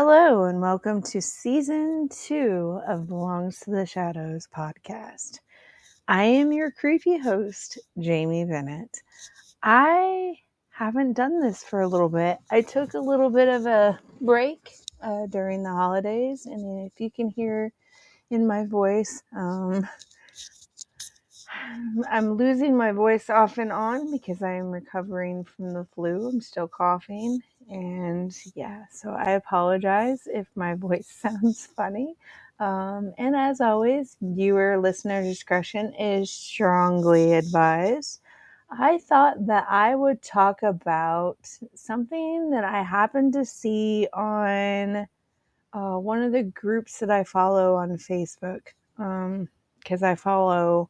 Hello and welcome to Season 2 of Belongs to the Shadows podcast. I am your creepy host, Jaime Bennett. I haven't done this for a little bit. I took a little bit of a break during the holidays, and if you can hear in my voice, I'm losing my voice off and on because I am recovering from the flu. I'm still coughing. And yeah, so I apologize if my voice sounds funny. And as always, viewer listener discretion is strongly advised. I thought that I would talk about something that I happened to see on one of the groups that I follow on Facebook. Because I follow,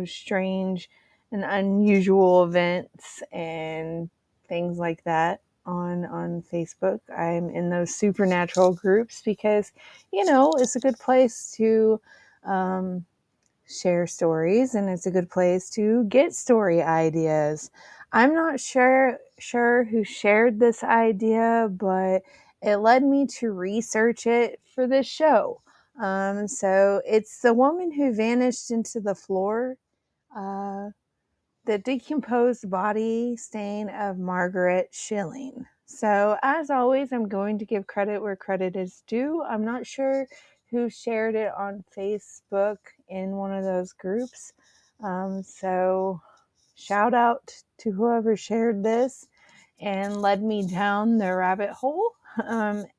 strange and unusual events and things like that on Facebook. I'm in those supernatural groups because, it's a good place to share stories, and it's a good place to get story ideas. I'm not sure who shared this idea, but it led me to research it for this show. So it's the woman who vanished into the floor, the decomposed body stain of Margaret Schilling. So as always, I'm going to give credit where credit is due. I'm not sure who shared it on Facebook in one of those groups. So shout out to whoever shared this and led me down the rabbit hole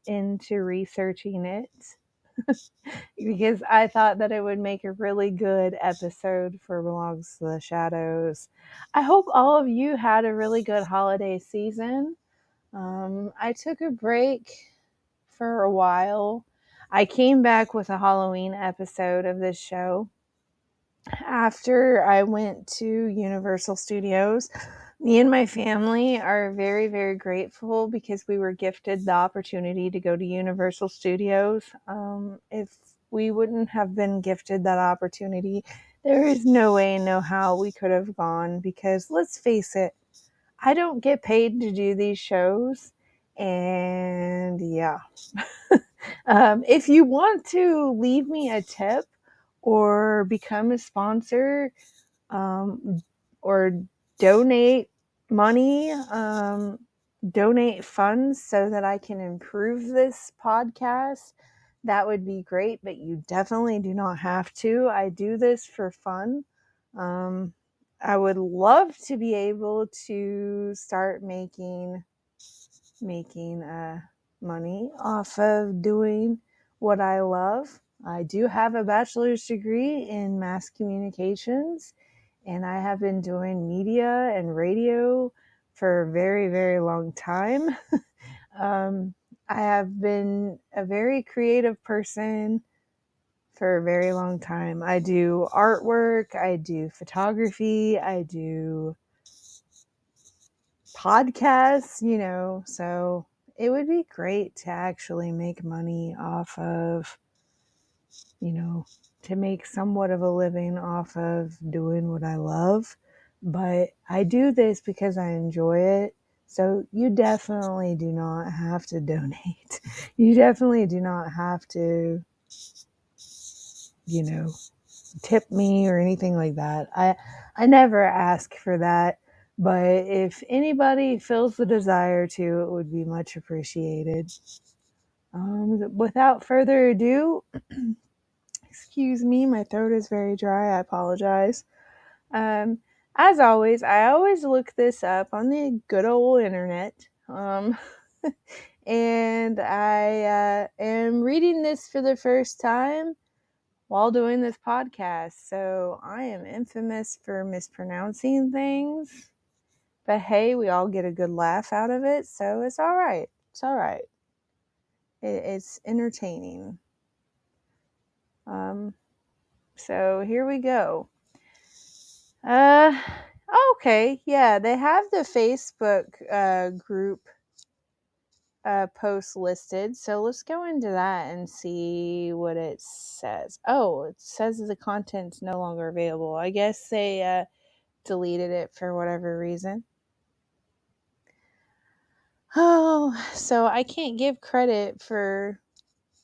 into researching it. Because I thought that it would make a really good episode for Belongs to the Shadows. I hope all of you had a really good holiday season. I took a break for a while. I came back with a Halloween episode of this show after I went to Universal Studios. Me and my family are very, very grateful because we were gifted the opportunity to go to Universal Studios. If we wouldn't have been gifted that opportunity, there is no way, no how we could have gone, because let's face it, I don't get paid to do these shows. And yeah, if you want to leave me a tip or become a sponsor, or donate money, donate funds so that I can improve this podcast, that would be great, but you definitely do not have to. I do this for fun. I would love to be able to start making money off of doing what I love. I do have a bachelor's degree in mass communications, and I have been doing media and radio for a very, very long time. I have been a very creative person for a very long time. I do artwork, I do photography, I do podcasts, so it would be great to actually make money off of, to make somewhat of a living off of doing what I love. But I do this because I enjoy it. So you definitely do not have to donate. You definitely do not have to, tip me or anything like that. I never ask for that. But if anybody feels the desire to, it would be much appreciated. Without further ado, excuse me, my throat is very dry. I apologize. As always, I always look this up on the good old internet. And I am reading this for the first time while doing this podcast. So I am infamous for mispronouncing things. But hey, we all get a good laugh out of it, so it's all right. It's all right. It's entertaining. So here we go. Okay, yeah, they have the Facebook group post listed, so let's go into that and see what it says. Oh, it says the content's no longer available. I guess they deleted it for whatever reason. Oh, so I can't give credit for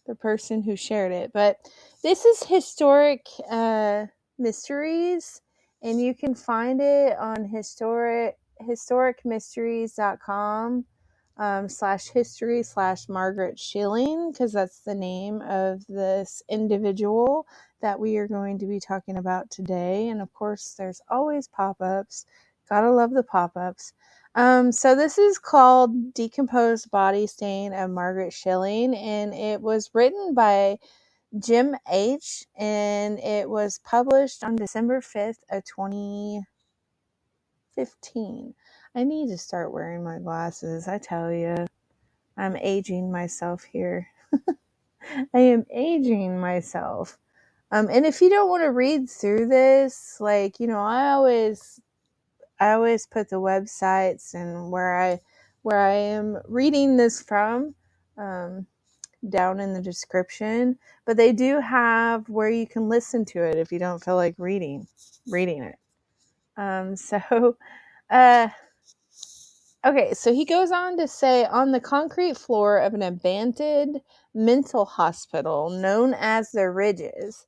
the person who shared it, but this is Historic Mysteries, and you can find it on historicmysteries.com /history/ Margaret Schilling, because that's the name of this individual that we are going to be talking about today. And of course, there's always pop-ups. Gotta love the pop-ups. So this is called Decomposed Body Stain of Margaret Schilling, and it was written by Jim H., and it was published on December 5th of 2015. I need to start wearing my glasses, I tell you. I'm aging myself here. I am aging myself. And if you don't want to read through this, like, I always put the websites and where I am reading this from down in the description, but they do have where you can listen to it if you don't feel like reading it. Okay, so he goes on to say, on the concrete floor of an abandoned mental hospital known as the Ridges,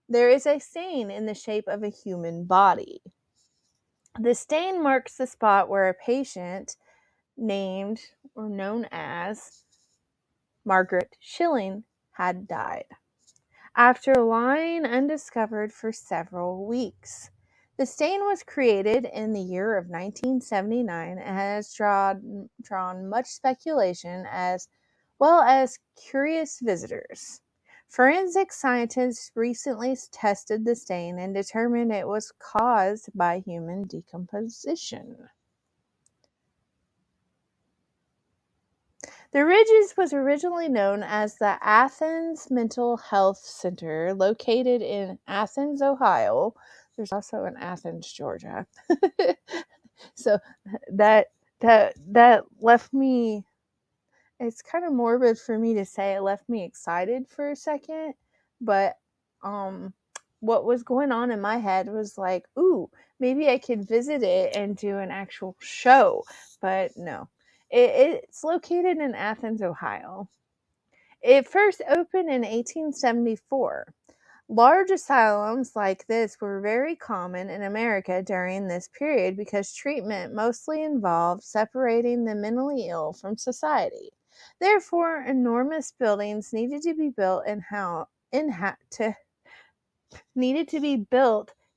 there is a stain in the shape of a human body. The stain marks the spot where a patient named or known as Margaret Schilling had died, after lying undiscovered for several weeks. The stain was created in the year of 1979 and has drawn much speculation as well as curious visitors. Forensic scientists recently tested the stain and determined it was caused by human decomposition. The Ridges was originally known as the Athens Mental Health Center, located in Athens, Ohio. There's also in Athens, Georgia. So that left me, it's kind of morbid for me to say, it left me excited for a second, but what was going on in my head was like, ooh, maybe I could visit it and do an actual show, but no. It's located in Athens, Ohio. It first opened in 1874. Large asylums like this were very common in America during this period because treatment mostly involved separating the mentally ill from society. Therefore, enormous buildings needed to be built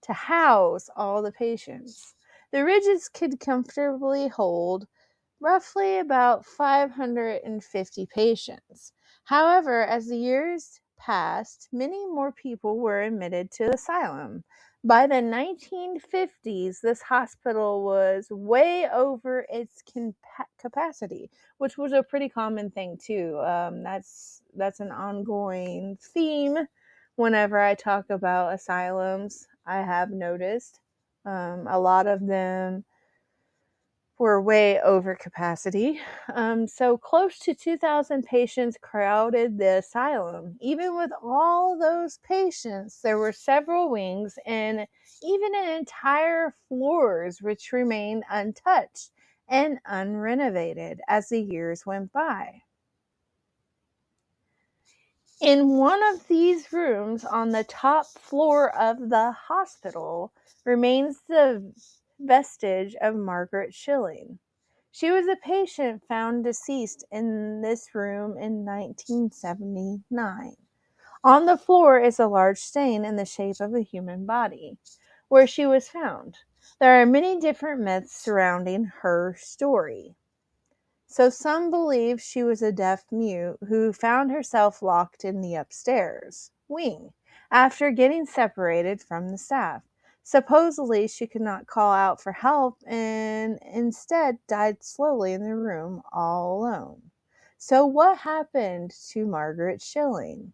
to house all the patients. The Ridges could comfortably hold roughly about 550 patients. However, as the years passed, many more people were admitted to the asylum. By the 1950s, this hospital was way over its capacity, which was a pretty common thing too. That's an ongoing theme whenever I talk about asylums. I have noticed a lot of them were way over capacity. So close to 2,000 patients crowded the asylum. Even with all those patients, there were several wings and even entire floors which remained untouched and unrenovated as the years went by. In one of these rooms on the top floor of the hospital remains the vestige of Margaret Schilling. She was a patient found deceased in this room in 1979. On the floor is a large stain in the shape of a human body, where she was found. There are many different myths surrounding her story. So some believe she was a deaf mute who found herself locked in the upstairs wing after getting separated from the staff. Supposedly, she could not call out for help and instead died slowly in the room all alone. So what happened to Margaret Schilling?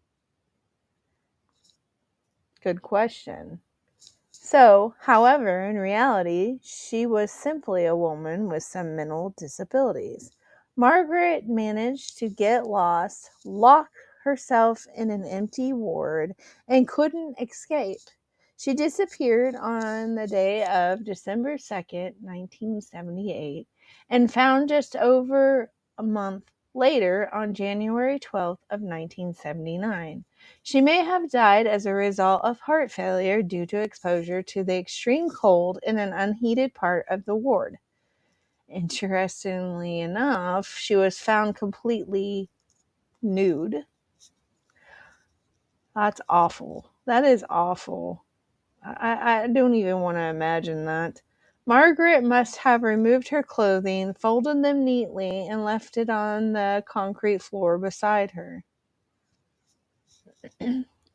Good question. So, however, in reality, she was simply a woman with some mental disabilities. Margaret managed to get lost, lock herself in an empty ward, and couldn't escape. She disappeared on the day of December 2nd, 1978, and found just over a month later on January 12th of 1979. She may have died as a result of heart failure due to exposure to the extreme cold in an unheated part of the ward. Interestingly enough, she was found completely nude. That's awful. That is awful. I don't even want to imagine that. Margaret must have removed her clothing, folded them neatly, and left it on the concrete floor beside her.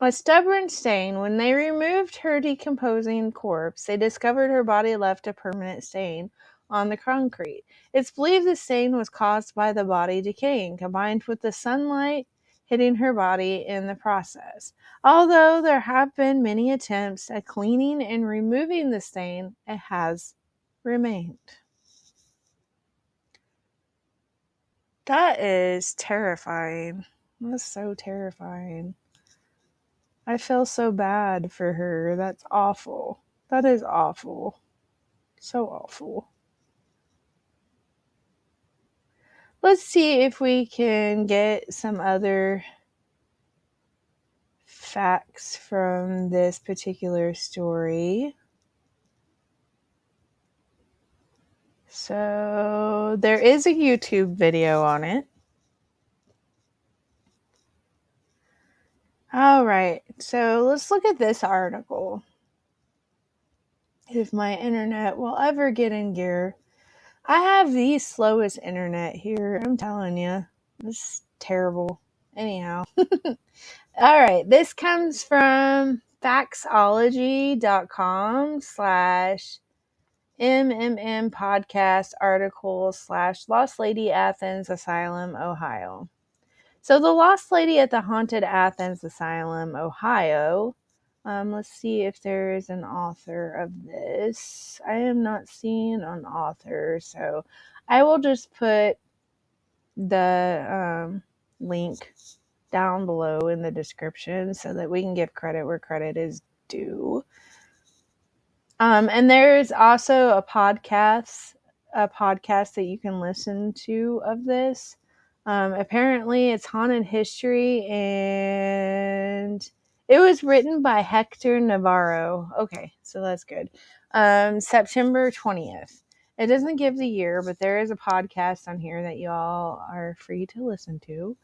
A stubborn stain. When they removed her decomposing corpse, they discovered her body left a permanent stain on the concrete. It's believed the stain was caused by the body decaying, combined with the sunlight hitting her body in the process. Although there have been many attempts at cleaning and removing the stain, it has remained. That is terrifying. That's so terrifying. I feel so bad for her. That's awful. That is awful. So awful. Let's see if we can get some other facts from this particular story. So there is a YouTube video on it. All right, so let's look at this article. If my internet will ever get in gear. I have the slowest internet here, I'm telling you. It's terrible. Anyhow. All right, this comes from faxology.com/MMM podcast article /Lost Lady Athens Asylum, Ohio. So the Lost Lady at the Haunted Athens Asylum, Ohio. Let's see if there is an author of this. I am not seeing an author, so I will just put the link down below in the description so that we can give credit where credit is due. And there is also a podcast that you can listen to of this. Apparently it's haunted history, and it was written by Hector Navarro. Okay, so that's good. September 20th. It doesn't give the year, but there is a podcast on here that y'all are free to listen to.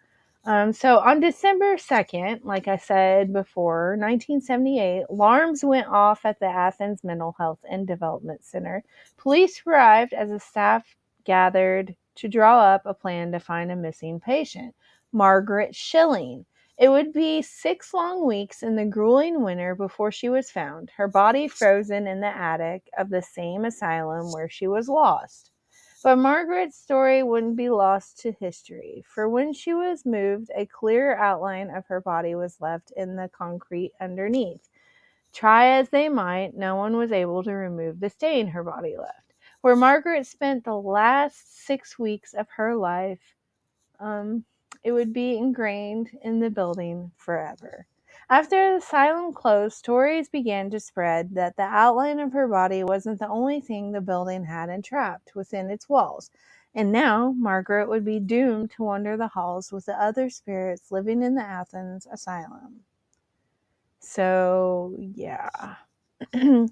So on December 2nd, like I said before, 1978, alarms went off at the Athens Mental Health and Development Center. Police arrived as the staff gathered to draw up a plan to find a missing patient, Margaret Schilling. It would be 6 long weeks in the grueling winter before she was found, her body frozen in the attic of the same asylum where she was lost. But Margaret's story wouldn't be lost to history, for when she was moved, a clear outline of her body was left in the concrete underneath. Try as they might, no one was able to remove the stain her body left. Where Margaret spent the last 6 weeks of her life, it would be ingrained in the building forever. After the asylum closed, stories began to spread that the outline of her body wasn't the only thing the building had entrapped within its walls. And now Margaret would be doomed to wander the halls with the other spirits living in the Athens asylum. So, yeah. The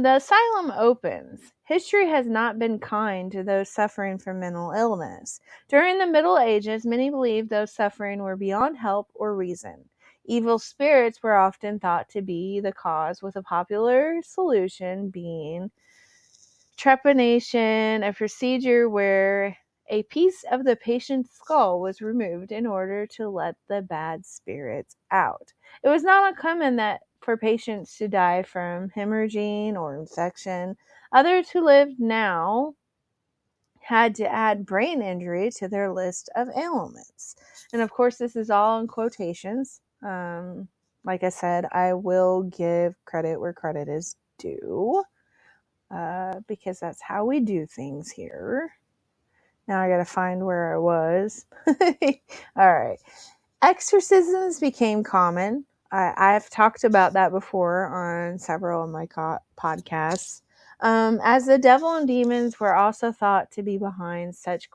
asylum opens. History has not been kind to those suffering from mental illness. During the Middle Ages, many believed those suffering were beyond help or reason. Evil spirits were often thought to be the cause, with a popular solution being trepanation, a procedure where a piece of the patient's skull was removed in order to let the bad spirits out. It was not uncommon for patients to die from hemorrhaging or infection. Others who lived now had to add brain injury to their list of ailments. And of course, this is all in quotations. Like I said, I will give credit where credit is due, because that's how we do things here. Now I gotta find where I was. All right. Exorcisms became common. I've talked about that before on several of my podcasts. As the devil and demons were also thought to be behind such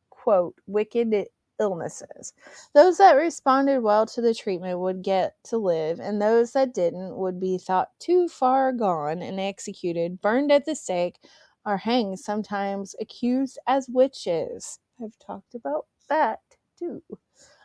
quote wicked illnesses. Those that responded well to the treatment would get to live, and those that didn't would be thought too far gone and executed, burned at the stake, or hanged, sometimes accused as witches. I've talked about that too.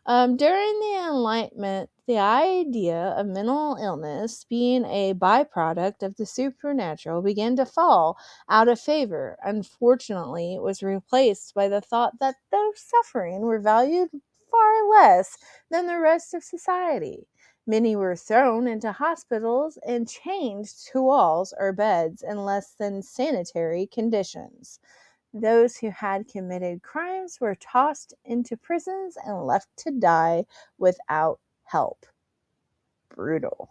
During the Enlightenment, the idea of mental illness being a byproduct of the supernatural began to fall out of favor. Unfortunately, it was replaced by the thought that those suffering were valued far less than the rest of society. Many were thrown into hospitals and chained to walls or beds in less than sanitary conditions. Those who had committed crimes were tossed into prisons and left to die without help. Brutal.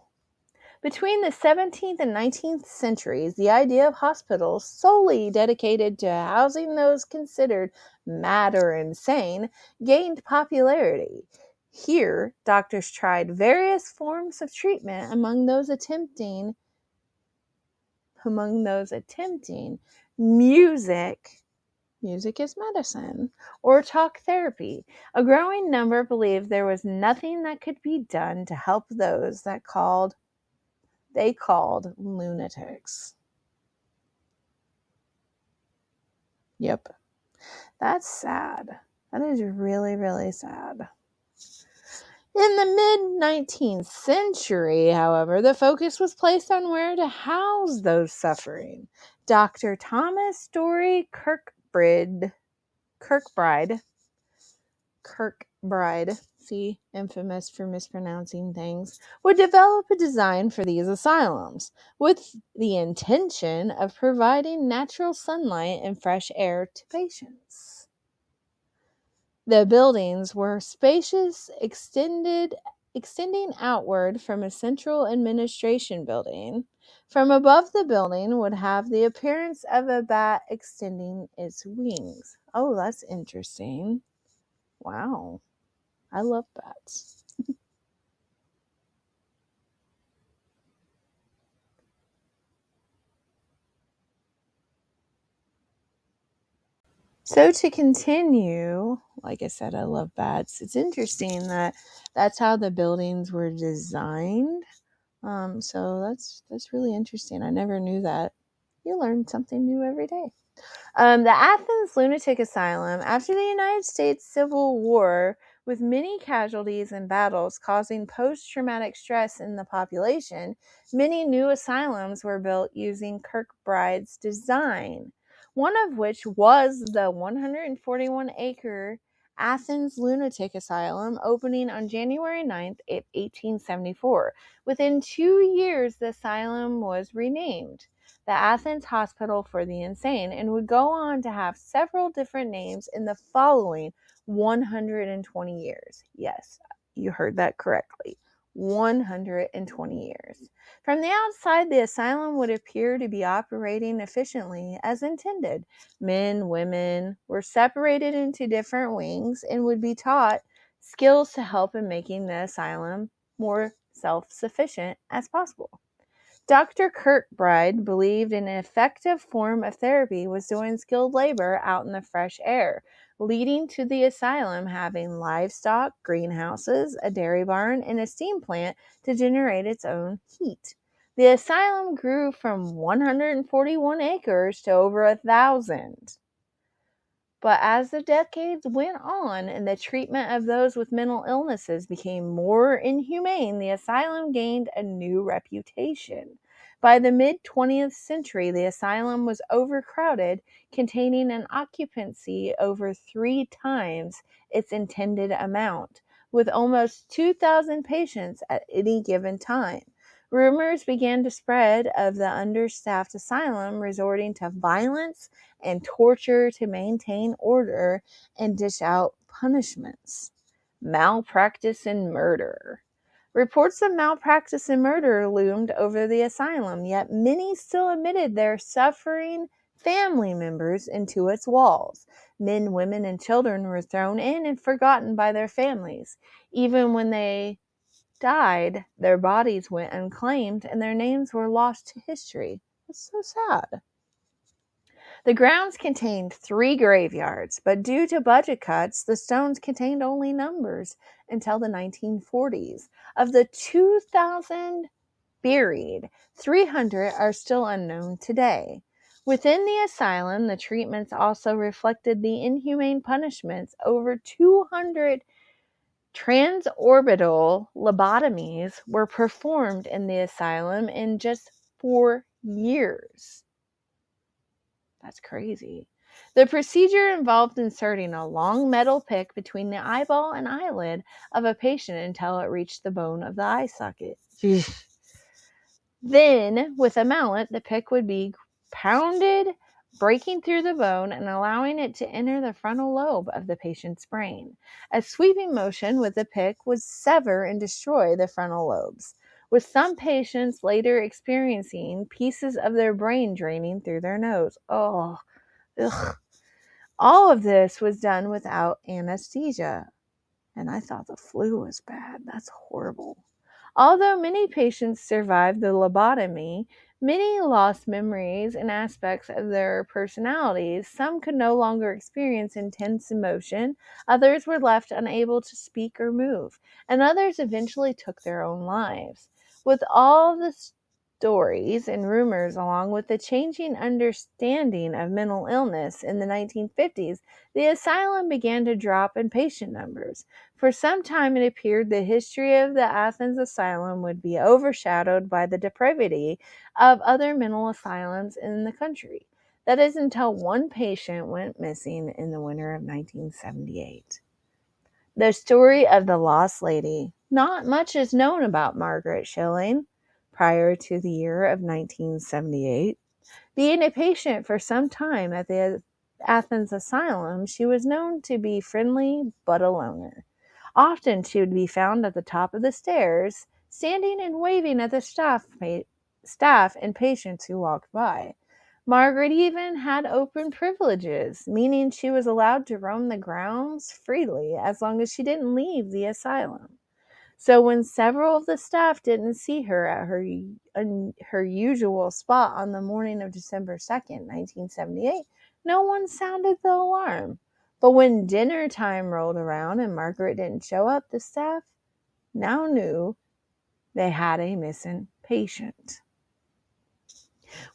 Between the 17th and 19th centuries, the idea of hospitals solely dedicated to housing those considered mad or insane gained popularity. Here, doctors tried various forms of treatment among those attempting music is medicine, or talk therapy. A growing number believed there was nothing that could be done to help those that they called lunatics. Yep. That's sad. That is really, really sad. In the mid-19th century, however, the focus was placed on where to house those suffering. Dr. Thomas Story Kirkbride, see, infamous for mispronouncing things, would develop a design for these asylums, with the intention of providing natural sunlight and fresh air to patients. The buildings were spacious, extending outward from a central administration building. From above, the building would have the appearance of a bat extending its wings. Oh, that's interesting. Wow. I love bats. So to continue, like I said, I love bats. It's interesting that that's how the buildings were designed. So that's really interesting. I never knew that. You learn something new every day. The Athens Lunatic Asylum, after the United States Civil War, with many casualties and battles causing post-traumatic stress in the population, many new asylums were built using Kirkbride's design, one of which was the 141-acre Athens Lunatic Asylum, opening on January 9th, 1874. Within 2 years, the asylum was renamed the Athens Hospital for the Insane, and would go on to have several different names in the following 120 years. Yes, you heard that correctly. 120 years. From the outside, the asylum would appear to be operating efficiently as intended. Men, women were separated into different wings and would be taught skills to help in making the asylum more self-sufficient as possible. Dr. Kirkbride believed an effective form of therapy was doing skilled labor out in the fresh air, leading to the asylum having livestock, greenhouses, a dairy barn, and a steam plant to generate its own heat. The asylum grew from 141 acres to over 1,000. But as the decades went on and the treatment of those with mental illnesses became more inhumane, the asylum gained a new reputation. By the mid-20th century, the asylum was overcrowded, containing an occupancy over 3 times its intended amount, with almost 2,000 patients at any given time. Rumors began to spread of the understaffed asylum resorting to violence and torture to maintain order and dish out punishments. Malpractice and murder. Reports of malpractice and murder loomed over the asylum, yet many still admitted their suffering family members into its walls. Men, women, and children were thrown in and forgotten by their families, even when they died, their bodies went unclaimed and their names were lost to history. It's so sad. The grounds contained 3 graveyards, but due to budget cuts, the stones contained only numbers until the 1940s. Of the 2,000 buried, 300 are still unknown today. Within the asylum, the treatments also reflected the inhumane punishments. Over 200 transorbital lobotomies were performed in the asylum in just 4 years. That's crazy. The procedure involved inserting a long metal pick between the eyeball and eyelid of a patient until it reached the bone of the eye socket. Then, with a mallet, the pick would be pounded, breaking through the bone and allowing it to enter the frontal lobe of the patient's brain. A sweeping motion with the pick would sever and destroy the frontal lobes, with some patients later experiencing pieces of their brain draining through their nose. Oh, ugh. All of this was done without anesthesia. And I thought the flu was bad. That's horrible. Although many patients survived the lobotomy, many lost memories and aspects of their personalities. Some could no longer experience intense emotion. Others were left unable to speak or move. And others eventually took their own lives. With all the stories and rumors, along with the changing understanding of mental illness in the 1950s, the asylum began to drop in patient numbers. For some time, it appeared the history of the Athens asylum would be overshadowed by the depravity of other mental asylums in the country. That is until one patient went missing in the winter of 1978. The story of the lost lady. Not much is known about Margaret Schilling prior to the year of 1978. Being a patient for some time at the Athens asylum, she was known to be friendly but a loner. Often she would be found at the top of the stairs, standing and waving at the staff and patients who walked by. Margaret even had open privileges, meaning she was allowed to roam the grounds freely as long as she didn't leave the asylum. So when several of the staff didn't see her at her usual spot on the morning of December 2nd, 1978, no one sounded the alarm. But when dinner time rolled around and Margaret didn't show up, the staff now knew they had a missing patient.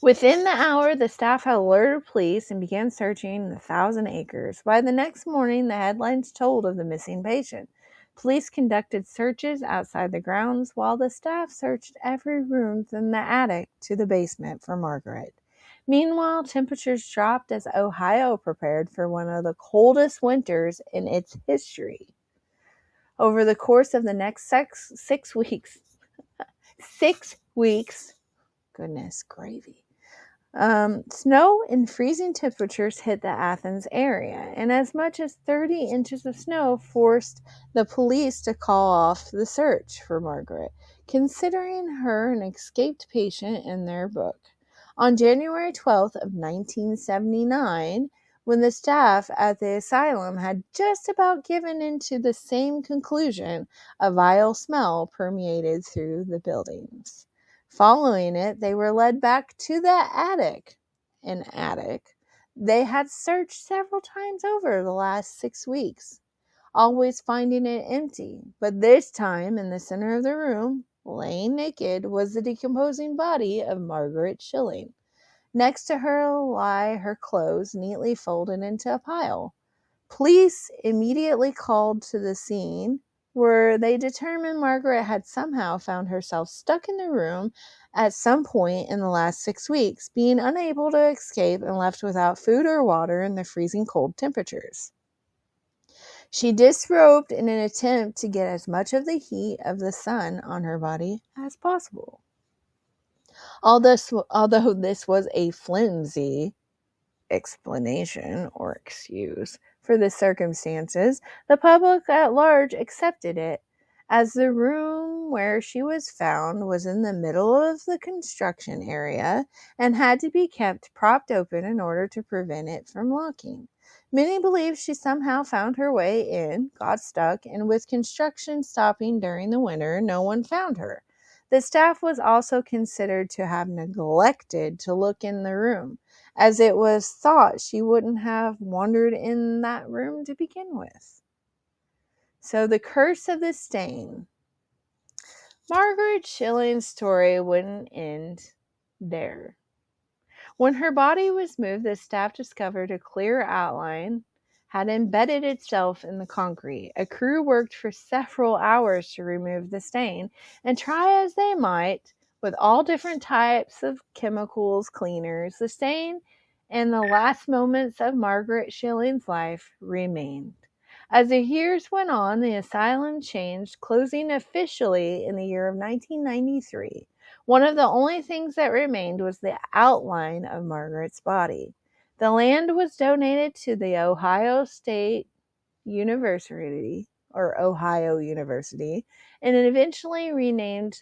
Within the hour, the staff had alerted police and began searching the 1,000 acres. By the next morning, the headlines told of the missing patient. Police conducted searches outside the grounds while the staff searched every room from the attic to the basement for Margaret. Meanwhile, temperatures dropped as Ohio prepared for one of the coldest winters in its history. Over the course of the next 6 weeks, 6 weeks, goodness gravy, snow and freezing temperatures hit the Athens area, and as much as 30 inches of snow forced the police to call off the search for Margaret, considering her an escaped patient in their book. On January 12th of 1979, when the staff at the asylum had just about given into the same conclusion, a vile smell permeated through the buildings. Following it, they were led back to the attic. An attic they had searched several times over the last 6 weeks, always finding it empty. But this time, in the center of the room, laying naked, was the decomposing body of Margaret Schilling. Next to her lie her clothes, neatly folded into a pile. Police immediately called to the scene, where they determined Margaret had somehow found herself stuck in the room at some point in the last 6 weeks, being unable to escape and left without food or water in the freezing cold temperatures. She disrobed in an attempt to get as much of the heat of the sun on her body as possible. Although this was a flimsy explanation or excuse for the circumstances, the public at large accepted it as the room where she was found was in the middle of the construction area and had to be kept propped open in order to prevent it from locking. Many believe she somehow found her way in, got stuck, and with construction stopping during the winter, no one found her. The staff was also considered to have neglected to look in the room, as it was thought she wouldn't have wandered in that room to begin with. So, the curse of the stain. Margaret Schilling's story wouldn't end there. When her body was moved, the staff discovered a clear outline had embedded itself in the concrete. A crew worked for several hours to remove the stain, and try as they might, with all different types of chemicals, cleaners, the stain and the last moments of Margaret Schilling's life remained. As the years went on, the asylum changed, closing officially in the year of 1993. One of the only things that remained was the outline of Margaret's body. The land was donated to the Ohio State University, or Ohio University, and it eventually renamed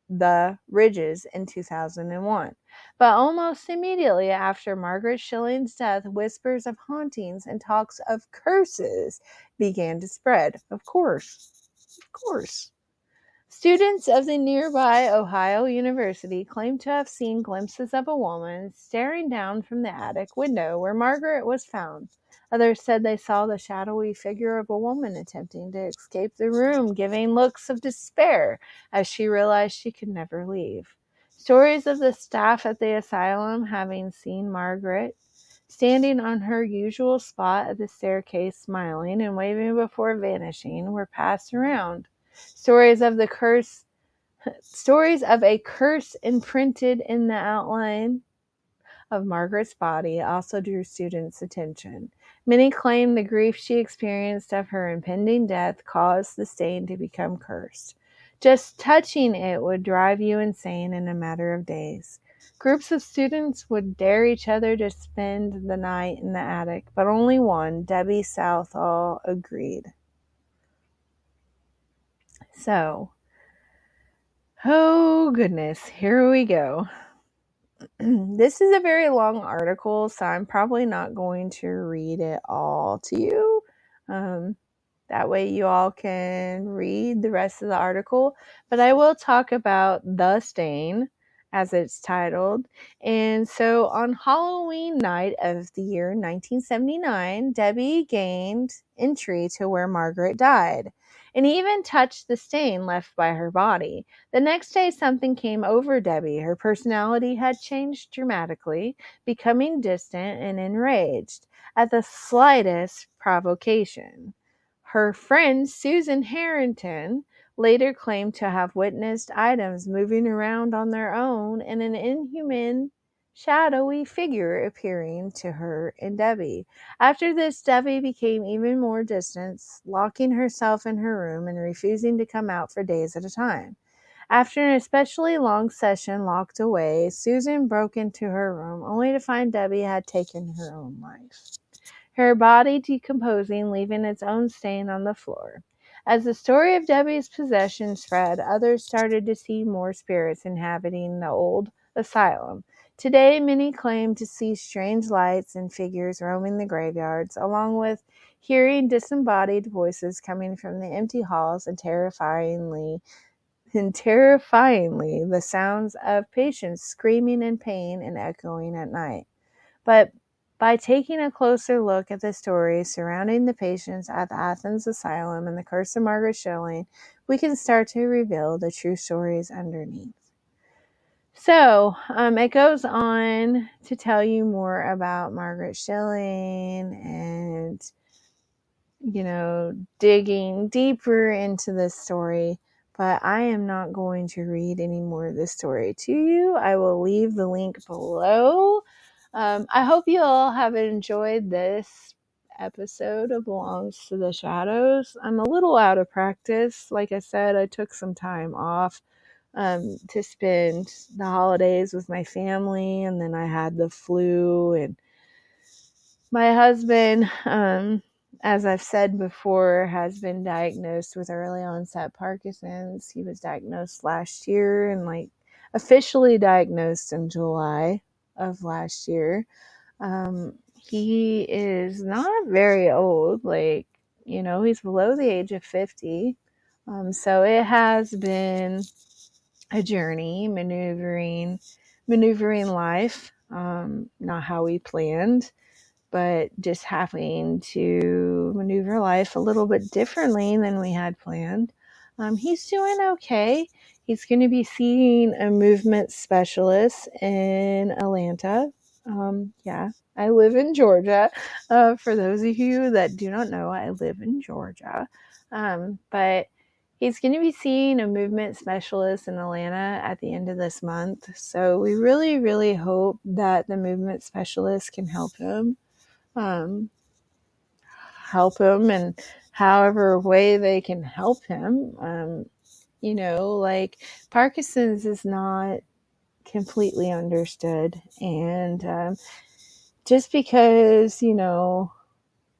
the Ridges in 2001. But almost immediately after Margaret Schilling's death, whispers of hauntings and talks of curses began to spread. Of course. Students of the nearby Ohio University claimed to have seen glimpses of a woman staring down from the attic window where Margaret was found. Others said they saw the shadowy figure of a woman attempting to escape the room, giving looks of despair as she realized she could never leave. Stories of the staff at the asylum having seen Margaret standing on her usual spot at the staircase, smiling and waving before vanishing, were passed around. Stories of a curse imprinted in the outline of Margaret's body also drew students' attention. Many claimed the grief she experienced of her impending death caused the stain to become cursed. Just touching it would drive you insane in a matter of days. Groups of students would dare each other to spend the night in the attic, but only one, Debbie Southall, agreed. So, oh goodness, here we go. This is a very long article, so I'm probably not going to read it all to you. That way you all can read the rest of the article. But I will talk about The Stain, as it's titled. And so on Halloween night of the year 1979, Debbie gained entry to where Margaret died and even touched the stain left by her body. The next day, something came over Debbie. Her personality had changed dramatically, becoming distant and enraged at the slightest provocation. Her friend, Susan Harrington, later claimed to have witnessed items moving around on their own and an inhuman, shadowy figure appearing to her and Debbie. After this, Debbie became even more distant, locking herself in her room and refusing to come out for days at a time. After an especially long session locked away, Susan broke into her room only to find Debbie had taken her own life, her body decomposing, leaving its own stain on the floor. As the story of Debbie's possession spread, others started to see more spirits inhabiting the old asylum. Today, many claim to see strange lights and figures roaming the graveyards, along with hearing disembodied voices coming from the empty halls and terrifyingly the sounds of patients screaming in pain and echoing at night. But by taking a closer look at the stories surrounding the patients at the Athens Asylum and the curse of Margaret Schilling, we can start to reveal the true stories underneath. So, it goes on to tell you more about Margaret Schilling and, digging deeper into this story. But I am not going to read any more of this story to you. I will leave the link below. I hope you all have enjoyed this episode of Belongs to the Shadows. I'm a little out of practice. Like I said, I took some time off to spend the holidays with my family, and then I had the flu, and my husband as I've said before, has been diagnosed with early onset Parkinson's. He was diagnosed last year and officially diagnosed in July of last year. He is not very old, he's below the age of 50. So it has been a journey maneuvering life, not how we planned, but just having to maneuver life a little bit differently than we had planned. He's doing okay. He's going to be seeing a movement specialist in Atlanta. Yeah, I live in Georgia. For those of you that do not know, I live in Georgia. But he's going to be seeing a movement specialist in Atlanta at the end of this month. So we really, really hope that the movement specialist can help him. In however way they can help him. Parkinson's is not completely understood. And just because,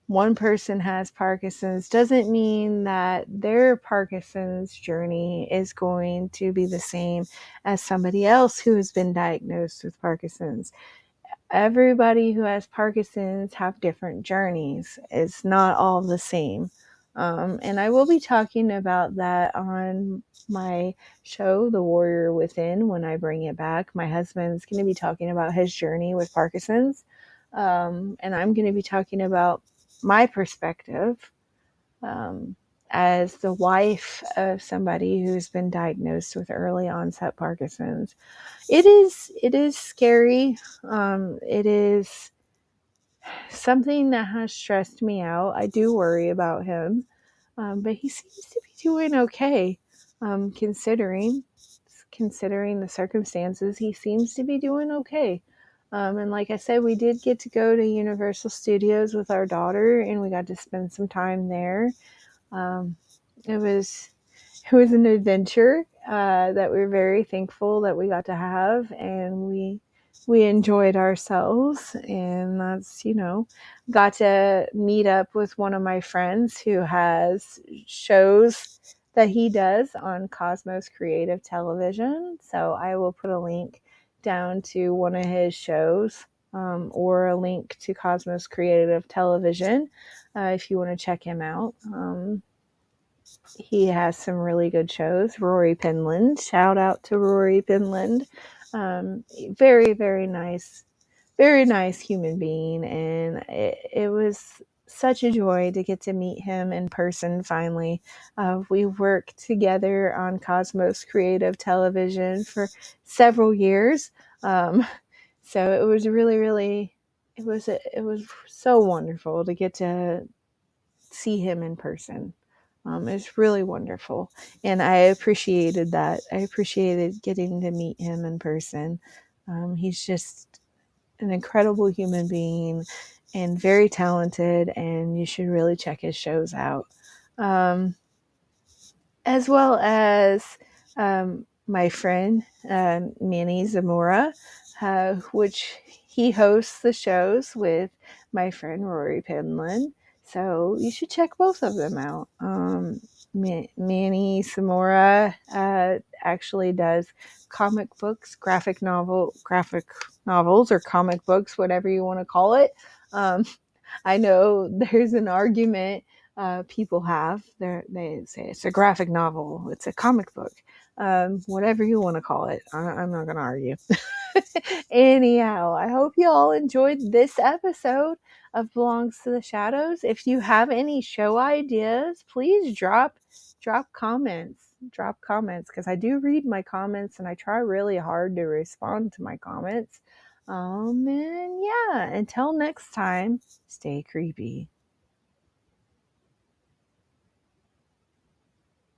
one person has Parkinson's doesn't mean that their Parkinson's journey is going to be the same as somebody else who has been diagnosed with Parkinson's. Everybody who has Parkinson's have different journeys. It's not all the same. And I will be talking about that on my show, The Warrior Within, when I bring it back. My husband's going to be talking about his journey with Parkinson's. And I'm going to be talking about my perspective as the wife of somebody who's been diagnosed with early onset Parkinson's. It is scary. It is something that has stressed me out. I do worry about him, but he seems to be doing okay. Considering the circumstances, he seems to be doing okay. And like I said, we did get to go to Universal Studios with our daughter, and we got to spend some time there. It was an adventure that we're very thankful that we got to have, and we enjoyed ourselves. And that's, got to meet up with one of my friends who has shows that he does on Cosmos Creative Television. So I will put a link down to one of his shows, or a link to Cosmos Creative Television if you want to check him out. He has some really good shows. Rory Penland. Shout out to Rory Penland. Very, very nice human being. And it was such a joy to get to meet him in person finally. We worked together on Cosmos Creative Television for several years. So it was really, really, it was so wonderful to get to see him in person. It's really wonderful. And I appreciated that. I appreciated getting to meet him in person. He's just an incredible human being and very talented, and you should really check his shows out. As well as my friend, Manny Zamora, which he hosts the shows with my friend Rory Penland. So you should check both of them out. Manny Zamora actually does comic books, graphic novels, or comic books, whatever you want to call it. I know there's an argument people have. They say it's a graphic novel, it's a comic book, whatever you want to call it. I'm not going to argue. Anyhow, I hope you all enjoyed this episode of Belongs to the Shadows. If you have any show ideas, please drop comments. Drop comments, because I do read my comments and I try really hard to respond to my comments. And yeah, until next time, stay creepy.